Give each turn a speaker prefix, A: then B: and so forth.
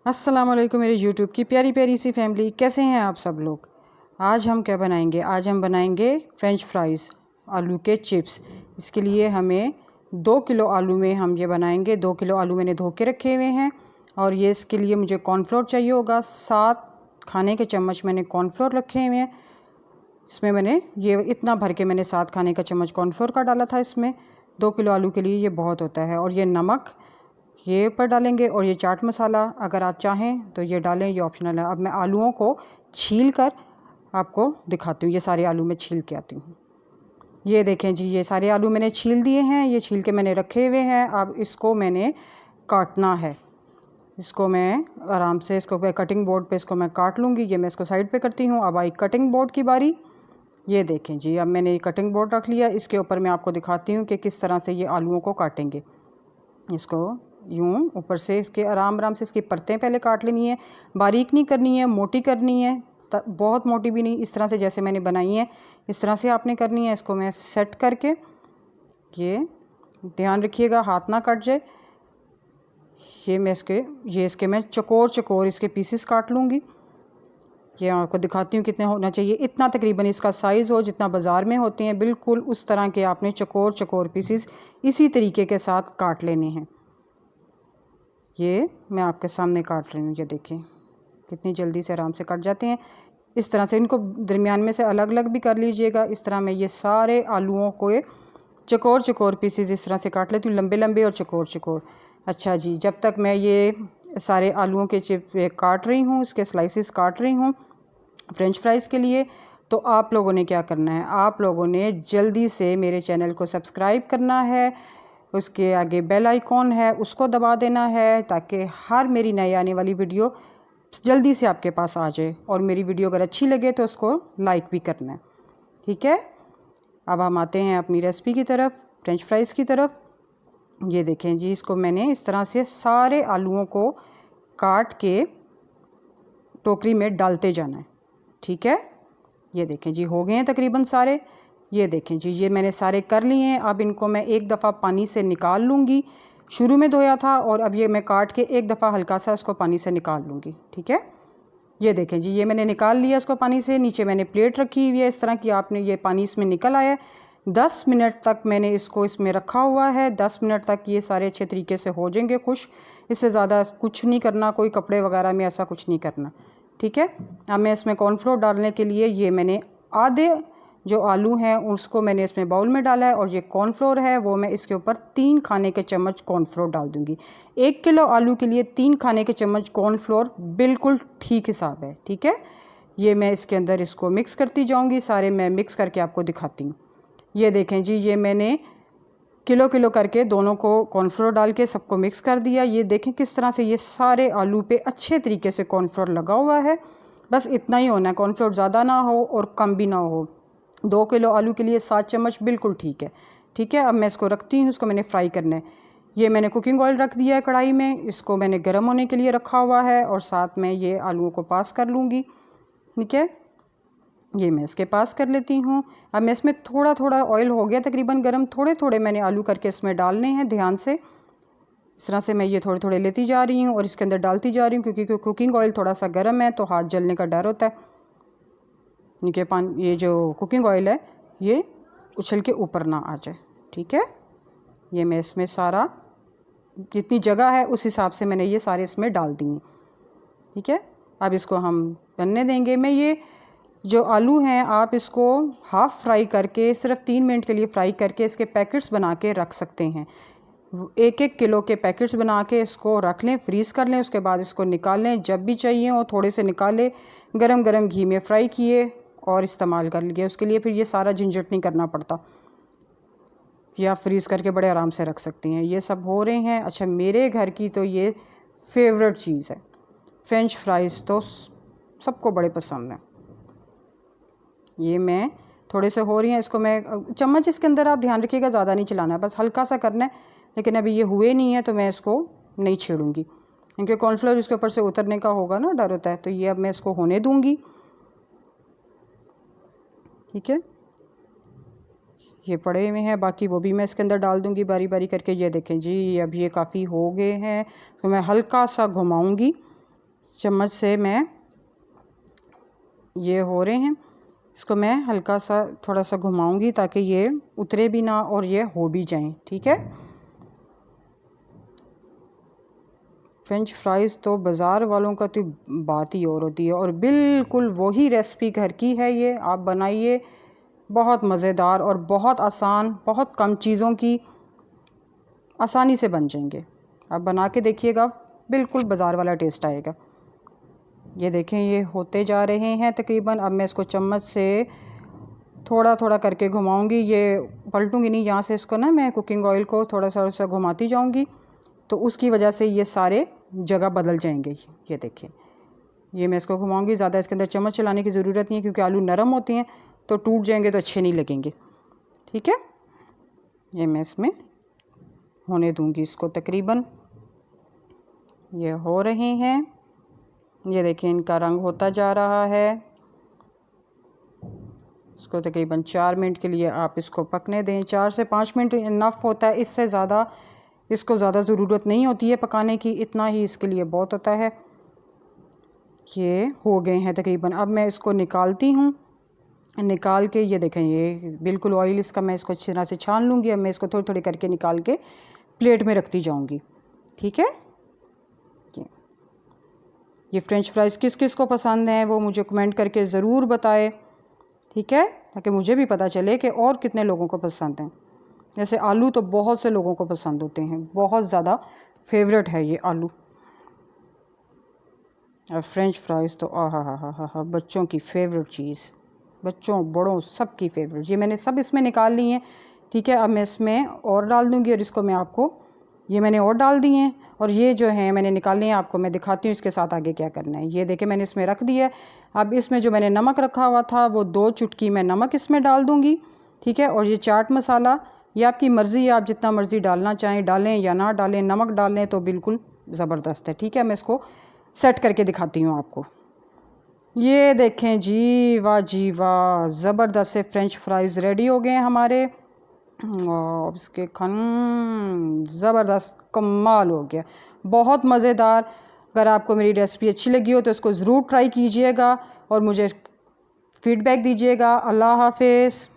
A: अस्सलामुअलैकुम मेरी यूट्यूब की प्यारी प्यारी सी फैमिली, कैसे हैं आप सब लोग। आज हम क्या बनाएंगे? आज हम बनाएंगे फ्रेंच फ्राइज़, आलू के चिप्स। इसके लिए हमें 2 किलो आलू में हम ये बनाएंगे। 2 किलो आलू मैंने धो के रखे हुए हैं और ये इसके लिए मुझे कॉर्नफ्लोर चाहिए होगा। 7 खाने के चम्मच मैंने कॉर्नफ्लोर रखे हुए हैं। इसमें मैंने ये इतना भर के मैंने 7 खाने का चम्मच कॉर्नफ्लोर का डाला था इसमें। 2 किलो आलू के लिए ये बहुत होता है। और ये नमक ये ऊपर डालेंगे और ये चाट मसाला अगर आप चाहें तो ये डालें, ये ऑप्शनल है। अब मैं आलूओं को छील कर आपको दिखाती हूँ। ये सारे आलू मैं छील के आती हूँ। ये देखें जी, ये सारे आलू मैंने छील दिए हैं, ये छील के मैंने रखे हुए हैं। अब इसको मैंने काटना है। इसको मैं आराम से इसको कटिंग बोर्ड पे इसको मैं काट लूँगी। ये मैं इसको साइड पे करती हूँ। अब आई कटिंग बोर्ड की बारी। ये देखें जी, अब मैंने ये कटिंग बोर्ड रख लिया। इसके ऊपर मैं आपको दिखाती हूँ कि किस तरह से ये आलूओं को काटेंगे। इसको यूं ऊपर से इसके आराम आराम से इसकी परतें पहले काट लेनी है। बारीक नहीं करनी है, मोटी करनी है, बहुत मोटी भी नहीं। इस तरह से जैसे मैंने बनाई है इस तरह से आपने करनी है। इसको मैं सेट करके, ये ध्यान रखिएगा हाथ ना कट जाए। ये इसके मैं चकोर चकोर इसके पीसेस काट लूँगी। ये आपको दिखाती हूँ कितने होना चाहिए। इतना तकरीबन इसका साइज़ हो जितना बाज़ार में होते हैं, बिल्कुल उस तरह के आपने चकोर चकोर पीसेस इसी तरीके के साथ काट लेने हैं। ये मैं आपके सामने काट रही हूँ। ये देखें कितनी जल्दी से आराम से कट जाते हैं। इस तरह से इनको दरमियान में से अलग अलग भी कर लीजिएगा। इस तरह मैं ये सारे आलूओं को चकोर चकोर पीसेस इस तरह से काट लेती हूँ, लंबे लंबे और चकोर चकोर। अच्छा जी, जब तक मैं ये सारे आलूओं के चिप काट रही हूँ, इसके स्लाइसिस काट रही हूँ फ्रेंच फ्राइज़ के लिए, तो आप लोगों ने क्या करना है? आप लोगों ने जल्दी से मेरे चैनल को सब्सक्राइब करना है। उसके आगे बेल आइकॉन है, उसको दबा देना है ताकि हर मेरी नई आने वाली वीडियो जल्दी से आपके पास आ जाए। और मेरी वीडियो अगर अच्छी लगे तो उसको लाइक भी करना है, ठीक है। अब हम आते हैं अपनी रेसिपी की तरफ, फ्रेंच फ्राइज़ की तरफ। ये देखें जी, इसको मैंने इस तरह से सारे आलूओं को काट के टोकरी में डालते जाना है, ठीक है। ये देखें जी, हो गए हैं तकरीबन सारे। ये देखें जी, ये मैंने सारे कर लिए हैं। अब इनको मैं एक दफ़ा पानी से निकाल लूँगी। शुरू में धोया था और अब ये मैं काट के एक दफ़ा हल्का सा इसको पानी से निकाल लूँगी, ठीक है। ये देखें जी, ये मैंने निकाल लिया इसको पानी से। नीचे मैंने प्लेट रखी हुई है इस तरह की, आपने ये पानी इसमें निकल आया है। 10 मिनट तक मैंने इसको इसमें रखा हुआ है। 10 मिनट तक ये सारे अच्छे तरीके से हो जाएंगे खुश। इससे ज़्यादा कुछ नहीं करना, कोई कपड़े वगैरह में ऐसा कुछ नहीं करना, ठीक है। अब मैं इसमें कॉर्नफ्लोर डालने के लिए ये मैंने आधे जो आलू हैं उसको मैंने इसमें बाउल में डाला है और ये कॉर्नफ्लोर है वो मैं इसके ऊपर 3 खाने के चम्मच कॉर्नफ्लोर डाल दूँगी। 1 किलो आलू के लिए 3 खाने के चम्मच कॉर्नफ्लोर बिल्कुल ठीक हिसाब है, ठीक है। ये मैं इसके अंदर इसको मिक्स करती जाऊँगी, सारे मैं मिक्स करके आपको दिखाती हूँ। ये देखें जी, ये मैंने किलो किलो करके दोनों को कॉर्नफ्लोर डाल के सबको मिक्स कर दिया। ये देखें किस तरह से ये सारे आलू पे अच्छे तरीके से कॉर्नफ्लोर लगा हुआ है। बस इतना ही होना है, कॉर्नफ्लोर ज़्यादा ना हो और कम भी ना हो। 2 किलो आलू के लिए 7 चम्मच बिल्कुल ठीक है, ठीक है। अब मैं इसको रखती हूँ, इसको मैंने फ्राई करना है। ये मैंने कुकिंग ऑयल रख दिया है कढ़ाई में, इसको मैंने गर्म होने के लिए रखा हुआ है और साथ में ये आलूओं को पास कर लूँगी, ठीक है। ये मैं इसके पास कर लेती हूँ। अब मैं इसमें थोड़ा थोड़ा ऑयल हो गया तकरीबन गर्म, थोड़े थोड़े मैंने आलू करके इसमें डालने हैं ध्यान से। इस तरह से मैं ये थोड़े थोड़े लेती जा रही हूँ और इसके अंदर डालती जा रही हूँ, क्योंकि कुकिंग ऑयल थोड़ा सा गर्म है तो हाथ जलने का डर होता है। ये जो कुकिंग ऑयल है ये उछल के ऊपर ना आ जाए, ठीक है। ये मैं इसमें सारा जितनी जगह है उस हिसाब से मैंने ये सारे इसमें डाल दिए, ठीक है। अब इसको हम बनने देंगे। मैं ये जो आलू हैं आप इसको हाफ़ फ्राई करके सिर्फ 3 मिनट के लिए फ्राई करके इसके पैकेट्स बना के रख सकते हैं। 1-1 किलो के पैकेट्स बना के इसको रख लें, फ्रीज़ कर लें। उसके बाद इसको निकाल लें, जब भी चाहिए हो थोड़े से निकाले, गरम गरम घी में फ्राई किए और इस्तेमाल कर लिए। उसके लिए फिर ये सारा झंझट नहीं करना पड़ता, या फ्रीज़ करके बड़े आराम से रख सकती हैं। ये सब हो रहे हैं। अच्छा, मेरे घर की तो ये फेवरेट चीज़ है, फ्रेंच फ्राइज़ तो सबको बड़े पसंद हैं। ये मैं थोड़े से हो रही हैं, इसको मैं चम्मच इसके अंदर आप ध्यान रखिएगा ज़्यादा नहीं चलाना है, बस हल्का सा करना है। लेकिन अभी ये हुए नहीं है तो मैं इसको नहीं छेड़ूंगी, क्योंकि कॉर्नफ्लोर इसके ऊपर से उतरने का होगा ना, डर होता है। तो ये अब मैं इसको होने दूंगी, ठीक है। ये पड़े हुए हैं, बाकी वो भी मैं इसके अंदर डाल दूंगी बारी बारी करके। ये देखें जी, अब ये काफ़ी हो गए हैं तो मैं हल्का सा घुमाऊंगी चम्मच से मैं ये हो रहे हैं, इसको मैं हल्का सा थोड़ा सा घुमाऊंगी ताकि ये उतरे भी ना और ये हो भी जाएं। ठीक है। फ्रेंच फ्राइज़ तो बाज़ार वालों का तो बात ही और होती है, और बिल्कुल वही रेसिपी घर की है। ये आप बनाइए, बहुत मज़ेदार और बहुत आसान, बहुत कम चीज़ों की आसानी से बन जाएंगे। आप बना के देखिएगा, बिल्कुल बाज़ार वाला टेस्ट आएगा। ये देखें, ये होते जा रहे हैं तकरीबन। अब मैं इसको चम्मच से थोड़ा थोड़ा करके घुमाऊंगी, ये पलटूंगी नहीं। यहाँ से इसको ना मैं कुकिंग ऑयल को थोड़ा सा घुमाती जाऊंगी, तो उसकी वजह से ये सारे जगह बदल जाएंगे। ये देखें, ये मैं इसको घुमाऊंगी। ज़्यादा इसके अंदर चम्मच चलाने की ज़रूरत नहीं है, क्योंकि आलू नरम होते हैं तो टूट जाएंगे तो अच्छे नहीं लगेंगे। ठीक है। ये मैं इसमें होने दूंगी इसको तकरीबन। ये हो रहे हैं, ये देखें इनका रंग होता जा रहा है। इसको तकरीबन 4 मिनट के लिए आप इसको पकने दें। 4 से 5 मिनट इनफ होता है, इससे ज़्यादा इसको ज़्यादा ज़रूरत नहीं होती है पकाने की, इतना ही इसके लिए बहुत होता है। ये हो गए हैं तकरीबन। अब मैं इसको निकालती हूँ। निकाल के ये देखें, ये बिल्कुल ऑयल इसका मैं इसको अच्छी तरह से छान लूँगी। अब मैं इसको थोड़ी थोड़ी करके निकाल के प्लेट में रखती जाऊँगी। ठीक है। ये फ्रेंच फ्राइज़ किस किस को पसंद हैं वो मुझे कमेंट करके ज़रूर बताए। ठीक है, ताकि मुझे भी पता चले कि और कितने लोगों को पसंद हैं। जैसे आलू तो बहुत से लोगों को पसंद होते हैं, बहुत ज़्यादा फेवरेट है ये आलू। और फ्रेंच फ्राइज़ तो हा बच्चों की फेवरेट चीज़, बच्चों बड़ों सब की फेवरेट। ये मैंने सब इसमें निकाल ली हैं। ठीक है। अब मैं इसमें और डाल दूँगी, और इसको मैं आपको, ये मैंने और डाल दी हैं, और ये जो है मैंने निकाल ली हैं। आपको मैं दिखाती हूँ इसके साथ आगे क्या करना है। ये देखिए, मैंने इसमें रख दिया है। अब इसमें जो मैंने नमक रखा हुआ था, वो 2 चुटकी मैं नमक इसमें डाल दूँगी। ठीक है। और ये चाट मसाला, ये आपकी मर्ज़ी है, आप जितना मर्ज़ी डालना चाहें डालें या ना डालें। नमक डालें तो बिल्कुल ज़बरदस्त है। ठीक है। मैं इसको सेट करके दिखाती हूँ आपको। ये देखें जी, वाह जी वाह, ज़बरदस्त से फ्रेंच फ्राइज़ रेडी हो गए हैं हमारे। और इसके खान ज़बरदस्त कमाल हो गया, बहुत मज़ेदार। अगर आपको मेरी रेसिपी अच्छी लगी हो तो इसको ज़रूर ट्राई कीजिएगा और मुझे फ़ीडबैक दीजिएगा। अल्लाह हाफ़िज़।